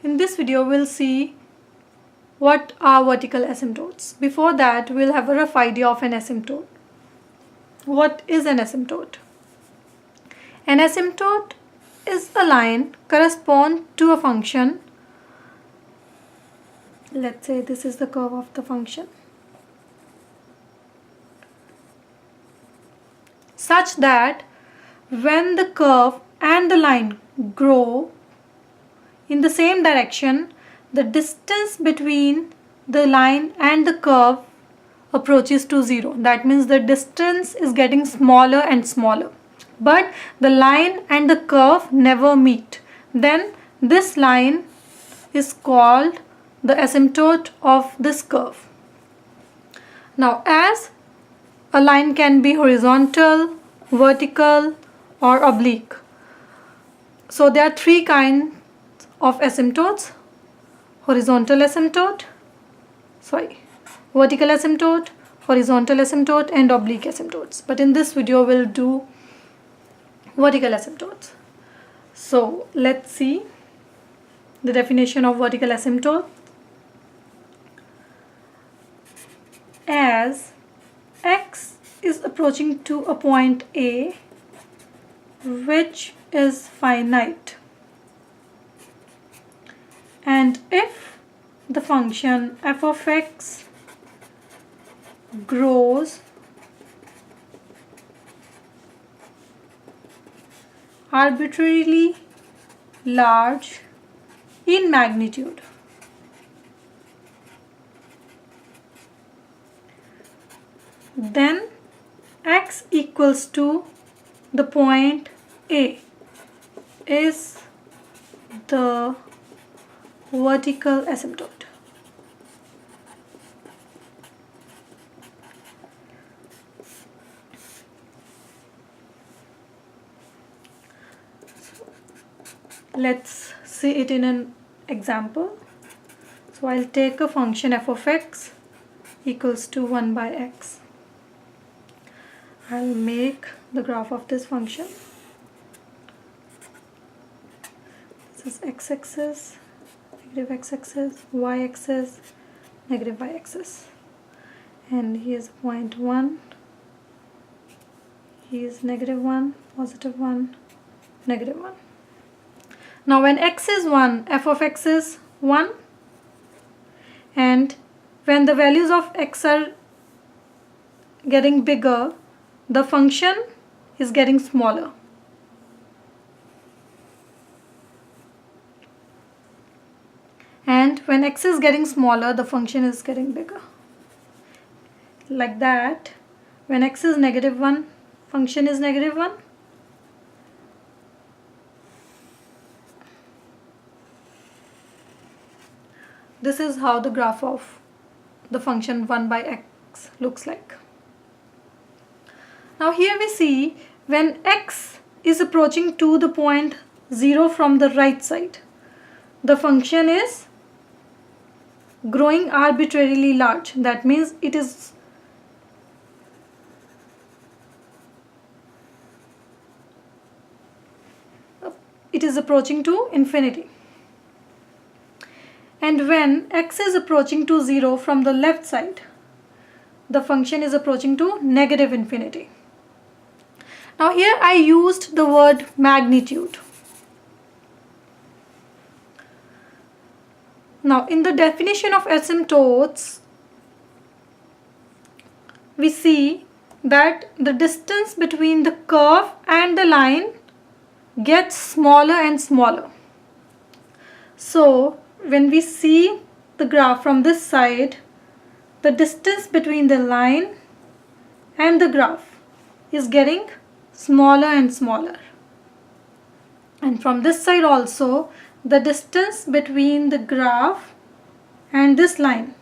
In this video we'll see what are vertical asymptotes. Before that, we'll have a rough idea of an asymptote. What is an asymptote? An asymptote is a line correspond to a function. Let's say this is the curve of the function, such that when the curve and the line grow in the same direction, the distance between the line and the curve approaches to 0. That means the distance is getting smaller and smaller, but the line and the curve never meet. Then this line is called the asymptote of this curve. Now, as a line can be horizontal, vertical, or oblique, so there are three kinds of asymptotes: vertical asymptote, horizontal asymptote, and oblique asymptotes. But in this video we'll do vertical asymptotes. So let's see the definition of vertical asymptote. As x is approaching to a point A which is finite, and if the function f of x grows arbitrarily large in magnitude, then x equals to the point A is the vertical asymptote. Let's see it in an example. So I'll take a function f of x equals to 1 by x. I'll make the graph of this function. This is x-axis, negative x-axis, y-axis, negative y-axis, and here's point 1, here's negative 1, positive 1, negative 1. Now when x is 1, f of x is 1, and when the values of x are getting bigger, the function is getting smaller. And when x is getting smaller, the function is getting bigger. Like that, when x is negative 1, function is negative 1. This is how the graph of the function 1 by x looks like. Now here we see when x is approaching to the point 0 from the right side, the function is growing arbitrarily large. That means it is approaching to infinity. And when x is approaching to 0 from the left side, the function is approaching to negative infinity. Now here I used the word magnitude. Now in the definition of asymptotes, we see that the distance between the curve and the line gets smaller and smaller. So when we see the graph from this side, the distance between the line and the graph is getting smaller and smaller. And from this side also, the distance between the graph and this line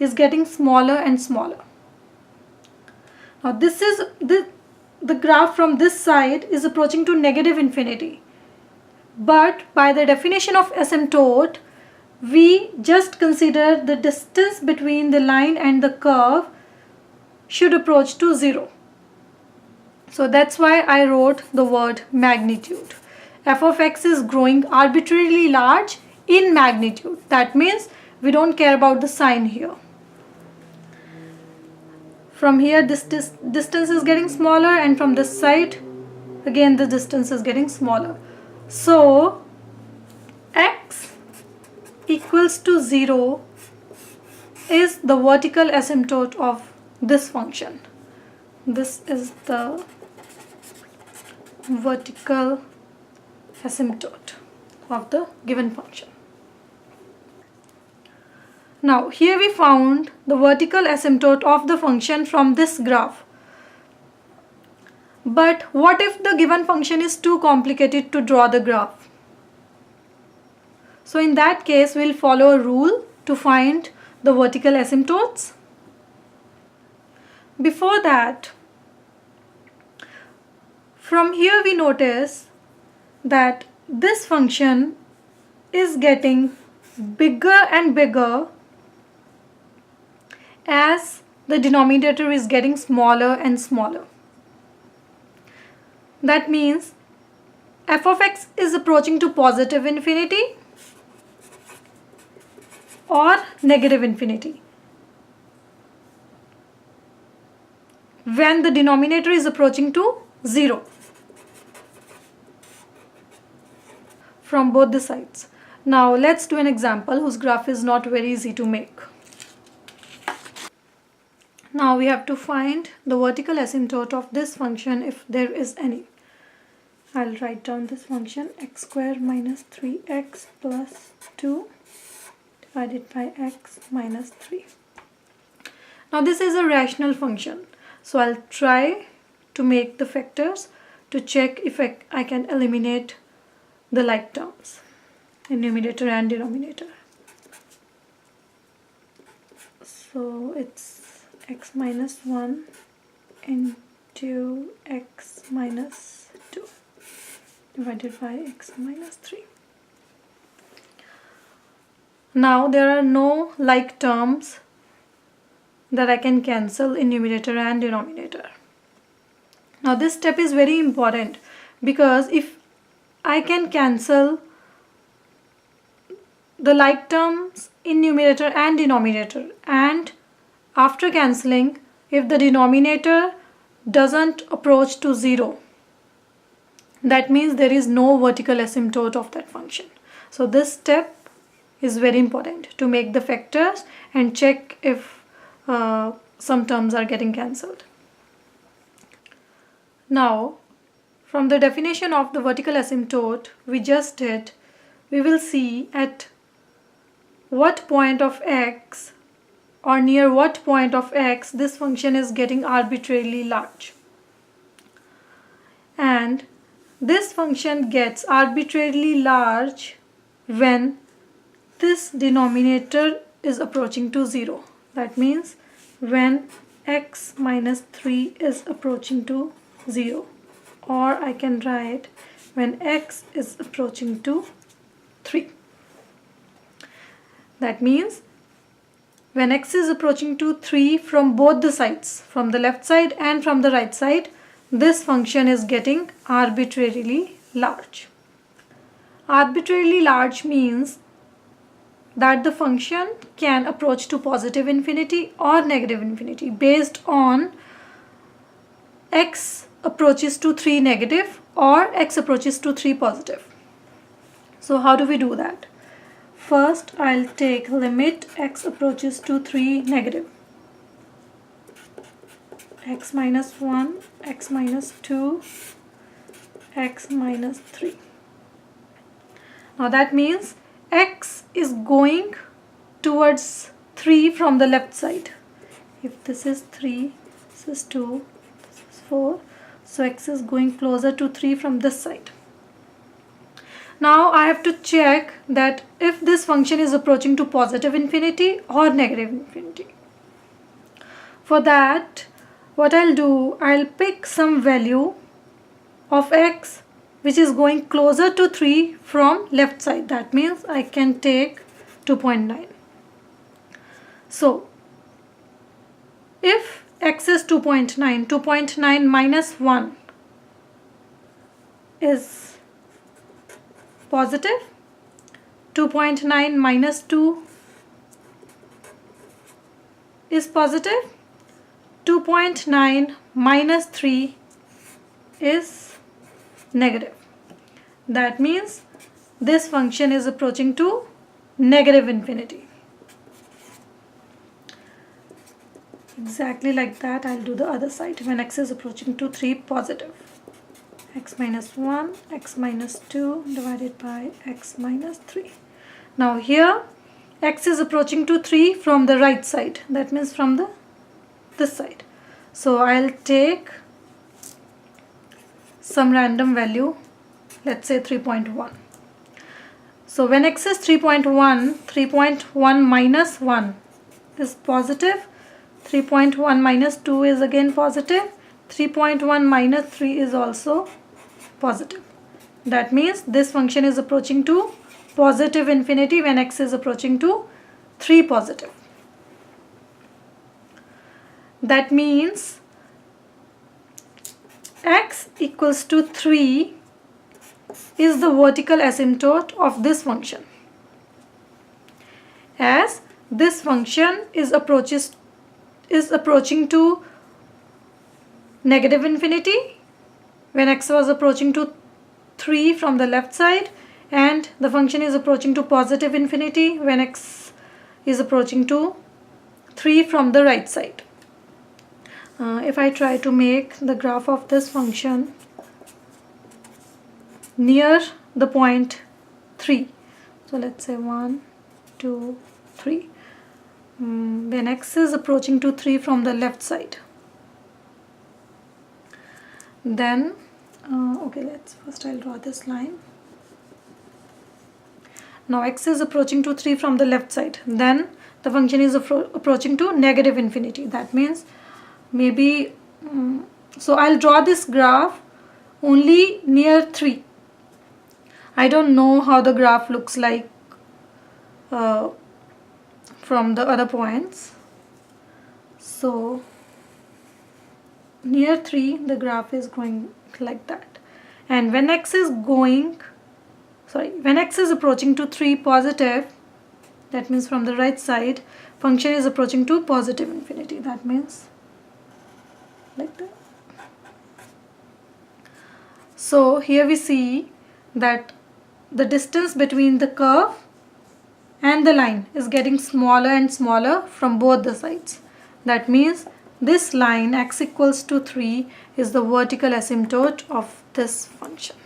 is getting smaller and smaller. Now this is the graph from this side is approaching to negative infinity. But by the definition of asymptote, we just consider the distance between the line and the curve should approach to 0. So that's why I wrote the word magnitude. F of x is growing arbitrarily large in magnitude. That means we don't care about the sign here. From here this distance is getting smaller, and from this side again the distance is getting smaller. So x equals to 0 is the vertical asymptote of this function. This is the vertical asymptote of the given function. Now here we found the vertical asymptote of the function from this graph. But what if the given function is too complicated to draw the graph? So in that case we'll follow a rule to find the vertical asymptotes. Before that, from here we notice that this function is getting bigger and bigger as the denominator is getting smaller and smaller. That means f of x is approaching to positive infinity or negative infinity. When the denominator is approaching to 0 from both the sides. Now let's do an example whose graph is not very easy to make. Now we have to find the vertical asymptote of this function if there is any. I'll write down this function: x squared minus 3x plus 2 divided by x minus 3. Now this is a rational function, so I'll try to make the factors to check if I can eliminate the like terms in numerator and denominator. So it's x minus 1 into x minus 2 divided by x minus 3. Now there are no like terms that I can cancel in numerator and denominator. Now this step is very important, because if I can cancel the like terms in numerator and denominator, and after cancelling, if the denominator doesn't approach to 0, that means there is no vertical asymptote of that function. So this step is very important to make the factors and check if some terms are getting cancelled. Now from the definition of the vertical asymptote we just did, we will see at what point of x or near what point of x this function is getting arbitrarily large. And this function gets arbitrarily large when this denominator is approaching to 0. That means when x minus 3 is approaching to 0, or I can write when x is approaching to 3. That means when x is approaching to 3 from both the sides, from the left side and from the right side, this function is getting arbitrarily large. Arbitrarily large means that the function can approach to positive infinity or negative infinity based on x approaches to 3 negative or x approaches to 3 positive. So how do we do that? First I'll take limit x approaches to 3 negative, x minus 1, x minus 2, x minus 3. Now that means x is going towards 3 from the left side. If this is 3, this is 2, this is 4, so x is going closer to 3 from this side. Now I have to check that if this function is approaching to positive infinity or negative infinity. For that, what I'll do, I'll pick some value of x which is going closer to 3 from left side. That means I can take 2.9. So if x is 2.9, 2.9 minus 1 is positive, 2.9 minus 2 is positive. 2.9 minus 3 is negative. That means this function is approaching to negative infinity. Exactly like that, I'll do the other side. When x is approaching to 3, positive. X minus 1, x minus 2 divided by x minus 3. Now here, x is approaching to 3 from the right side. That means from this side. So I'll take some random value, let's say 3.1. So when x is 3.1, 3.1 minus 1 is positive. 3.1 minus 2 is again positive. 3.1 minus 3 is also positive. That means this function is approaching to positive infinity when x is approaching to 3 positive. That means x equals to 3 is the vertical asymptote of this function, as this function is approaching to negative infinity when x was approaching to 3 from the left side, and the function is approaching to positive infinity when x is approaching to 3 from the right side. If I try to make the graph of this function near the point 3, so let's say 1, 2, 3, when x is approaching to 3 from the left side, then okay, I'll draw this line. Now x is approaching to 3 from the left side, then the function is approaching to negative infinity. That means maybe so I'll draw this graph only near 3. I don't know how the graph looks like from the other points. So near 3 the graph is going like that, and when x is approaching to 3 positive, that means from the right side, function is approaching to positive infinity. That means like that. So here we see that the distance between the curve and the line is getting smaller and smaller from both the sides. That means this line x equals to 3 is the vertical asymptote of this function.